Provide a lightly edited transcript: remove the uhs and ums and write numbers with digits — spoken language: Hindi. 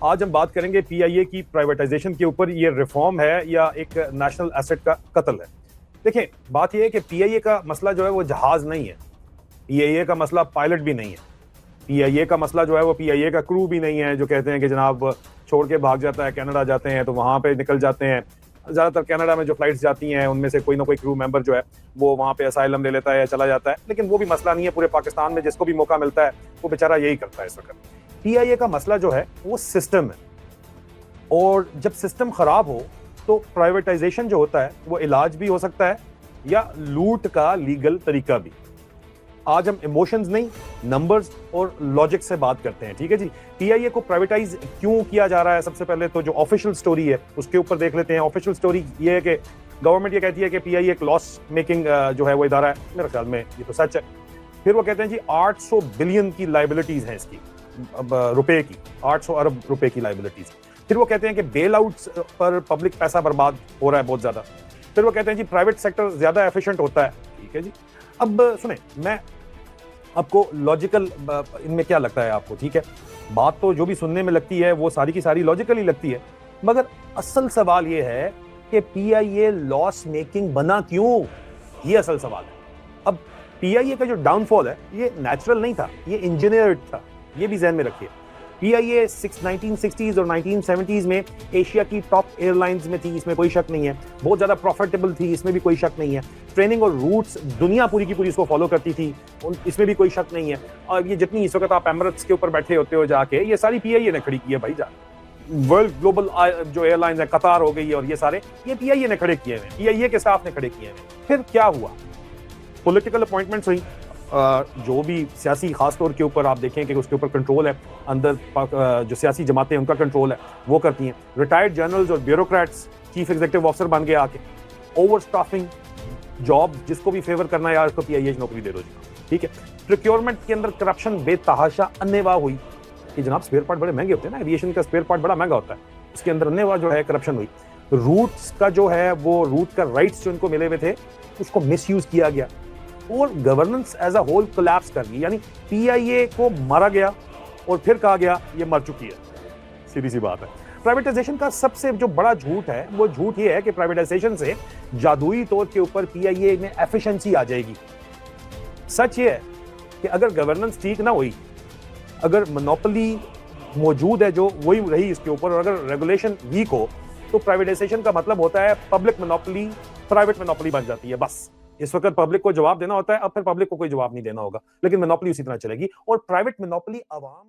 आज हम बात करेंगे पीआईए की प्राइवेटाइजेशन के ऊपर। ये रिफॉर्म है या एक नेशनल एसेट का कत्ल है? देखिए, बात यह है कि पीआईए का मसला जो है वो जहाज नहीं है, पीआईए का मसला पायलट भी नहीं है, पीआईए का मसला जो है वो पीआईए का क्रू भी नहीं है जो कहते हैं कि जनाब छोड़ के भाग जाता है, कनाडा जाते हैं तो वहां पे निकल जाते हैं। ज्यादातर कनाडा में जो फ्लाइट्स जाती हैं उनमें से कोई ना कोई क्रू मेंबर जो है वो वहां पे असाइलम ले लेता है या चला जाता है, लेकिन वो भी मसला नहीं है। पूरे पाकिस्तान में जिसको भी मौका मिलता है वो बेचारा यही करता है इस वक्त। पीआईए का मसला जो है वो सिस्टम है, और जब सिस्टम खराब हो तो प्राइवेटाइजेशन जो होता है वो इलाज भी हो सकता है या लूट का लीगल तरीका भी। आज हम इमोशंस नहीं, नंबर्स और लॉजिक से बात करते हैं, ठीक है जी। पीआईए को प्राइवेटाइज क्यों किया जा रहा है? सबसे पहले तो जो ऑफिशियल स्टोरी है उसके ऊपर देख लेते हैं। ऑफिशियल स्टोरी ये है कि गवर्नमेंट ये कहती है कि पीआईए एक लॉस मेकिंग जो है वो इदारा है। मेरे ख्याल में ये तो सच है। फिर वो कहते हैं जी 800 बिलियन की लाइबिलिटीज हैं इसकी, रुपए की 800 अरब रुपए की लाइबिलिटीज। फिर वो कहते हैं कि बेल आउट्स पर पब्लिक पैसा बर्बाद हो रहा है बहुत ज्यादा। फिर वो कहते हैं जी प्राइवेट सेक्टर ज्यादा एफिशिएंट होता है, ठीक है जी। अब सुने, मैं आपको लॉजिकल इनमें क्या लगता है आपको, ठीक है, बात तो जो भी सुनने में लगती है वो सारी की सारी लॉजिकल ही लगती है, मगर असल सवाल ये है कि पीआईए लॉस मेकिंग बना क्यों? ये असल सवाल है। अब पीआईए का जो डाउनफॉल है ये नेचुरल नहीं था, ये इंजीनियर्ड था, ये भी ध्यान में रखिए। पीआईए 1960s और 1970s में एशिया की टॉप एयरलाइंस में थी, इसमें कोई शक नहीं है। बहुत ज्यादा प्रॉफिटेबल थी, इसमें भी कोई शक नहीं है। ट्रेनिंग और रूट्स दुनिया पूरी की पूरी इसको फॉलो करती थी, इसमें भी कोई शक नहीं है। और ये जितनी इस वक्त आप एमिरेट्स के ऊपर बैठे होते हो जाके, ये सारी पीआईए ने खड़ी की है भाई जान। वर्ल्ड ग्लोबल जो एयरलाइंस है, कतार हो गई है और ये सारे, ये पीआईए ने खड़े किए हैं, पीआईए के स्टाफ ने खड़े किए हैं। फिर क्या हुआ? पॉलिटिकल अपॉइंटमेंट्स हुई, जो भी सियासी खास तौर के ऊपर आप देखें कि उसके ऊपर कंट्रोल है, अंदर जो सियासी जमातें उनका कंट्रोल है, वो करती हैं। रिटायर्ड जनरल्स और ब्यूरोक्रेट्स चीफ एग्जीक्यूटिव ऑफिसर बन गए आके। ओवर स्टाफिंग, जॉब जिसको भी फेवर करना है यार उसको पीआईए नौकरी दे दो जी, ठीक है। प्रोक्योरमेंट के अंदर करप्शन बेतहाशा अन्नेवाह हुई कि जनाब स्पेयर पार्ट बड़े महंगे होते हैं ना, एविएशन का स्पेयर पार्ट बड़ा महंगा होता है, उसके अंदर अन्नेवाह जो है करप्शन हुई। रूट्स का जो है वो रूट का राइट्स जो इनको मिले हुए थे उसको मिसयूज किया गया और governance as a whole collapse कर गई। यानी पीआईए को मारा गया और फिर कहा गया ये मर चुकी है, सीधी सी बात है। प्राइवेटाइजेशन का सबसे जो बड़ा झूठ है वो झूठ ये है कि प्राइवेटाइजेशन से जादुई तौर के ऊपर पीआईए में एफिशिएंसी आ जाएगी। सच ये है कि अगर गवर्नेंस ठीक ना हुई, अगर मोनोपोली मौजूद है जो वही रही इसके ऊपर, और अगर रेगुलेशन वीक हो, तो प्राइवेटाइजेशन का मतलब होता है पब्लिक मोनोपोली प्राइवेट मोनोपोली बन जाती है। बस इस वक्त पब्लिक को जवाब देना होता है, अब फिर पब्लिक को कोई जवाब नहीं देना होगा, लेकिन मोनोपोली उसी तरह चलेगी। और प्राइवेट मोनोपोली आवाम